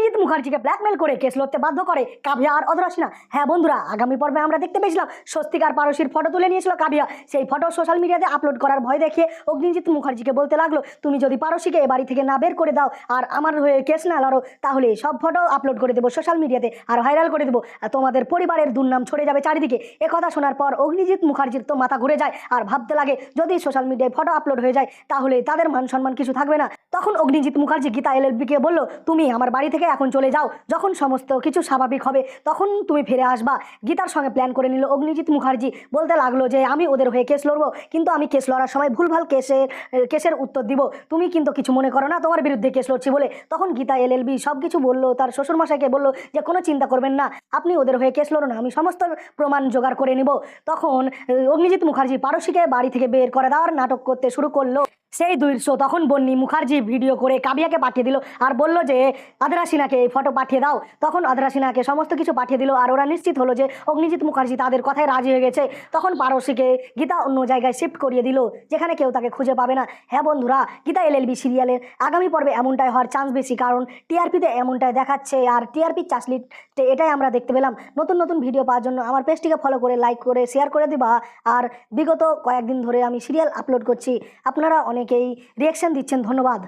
Agnijit মুখার্জিকে blackmail করে case লড়তে বাধ্য করে কাভিয়া আর অধরাসিনা। হ্যাঁ বন্ধুরা, আগামী পর্বে আমরা দেখতে পেয়েছিলাম স্বস্তিকার পারসীর ফটো তুলে নিয়েছিল কাভিয়া। সেই ফটো সোশ্যাল মিডিয়াতে আপলোড করার ভয় দেখিয়ে অগ্নিজিৎ মুখার্জিকে বলতে লাগলো, তুমি যদি পারসীকে এ বাড়ি থেকে না বের করে দাও আর আমার হয়ে কেস না লড়ো, তাহলে সব ফটো আপলোড করে দেবো সোশ্যাল মিডিয়াতে আর ভাইরাল করে দেবো, তোমাদের পরিবারের দুর্নাম ছড়ে যাবে চারিদিকে। কথা শোনার পর অগ্নিজিৎ মুখার্জির তো মাথা ঘুরে যায় আর ভাবতে লাগে, যদি সোশ্যাল মিডিয়ায় ফটো আপলোড হয়ে যায় তাহলে তাদের মান সম্মান কিছু থাকবে না। তখন অগ্নিজিৎ মুখার্জি গীতা এলএলবিকে বলল, তুমি আমার বাড়ি থেকে এখন চলে যাও, যখন সমস্ত কিছু স্বাভাবিক হবে তখন তুমি ফিরে আসবা। গীতার সঙ্গে প্ল্যান করে নিল অগ্নিজিৎ মুখার্জি। বলতে লাগলো যে আমি ওদের হয়ে কেস লড়বো, কিন্তু আমি কেস লড়ার সময় ভুলভাল কেসের উত্তর দিব, তুমি কিন্তু কিছু মনে করো না তোমার বিরুদ্ধে কেস লড়ছি বলে। তখন গীতা এলএলবি সব কিছু বললো, তার শ্বশুরমশাইকে বললো যে কোনো চিন্তা করবেন না, আপনি ওদের হয়ে কেস লড়ুন, আমি সমস্ত প্রমাণ জোগাড় করে নিব। তখন অগ্নিজিৎ মুখার্জি পারসীকে বাড়ি থেকে বের করে দেওয়ার নাটক করতে শুরু করলো। সেই দৃশ্য তখন বন্নি মুখার্জি ভিডিও করে কাবিয়াকে পাঠিয়ে দিল আর বলল যে আদরাসিনাকে এই ফটো পাঠিয়ে দাও। তখন আদরাসিনাকে সমস্ত কিছু পাঠিয়ে দিল আর ওরা নিশ্চিত হলো যে অগ্নিজিৎ মুখার্জি তাদের কথায় রাজি হয়ে গেছে। তখন পারসীকে গীতা অন্য জায়গায় শিফট করিয়ে দিল, যেখানে কেউ তাকে খুঁজে পাবে না। হ্যাঁ বন্ধুরা, গীতা এলএলবি সিরিয়ালের আগামী পর্বে এমনটাই হওয়ার চান্স বেশি, কারণ টিআরপিতে এমনটাই দেখাচ্ছে আর টিআরপি চার্জলিস্টে এটাই আমরা দেখতে পেলাম। নতুন নতুন ভিডিও পাওয়ার জন্য আমার পেজটিকে ফলো করে লাইক করে শেয়ার করে দিবা। আর বিগত কয়েকদিন ধরে আমি সিরিয়াল আপলোড করছি, আপনারা অনেকেই রিয়াকশন দিচ্ছেন, ধন্যবাদ।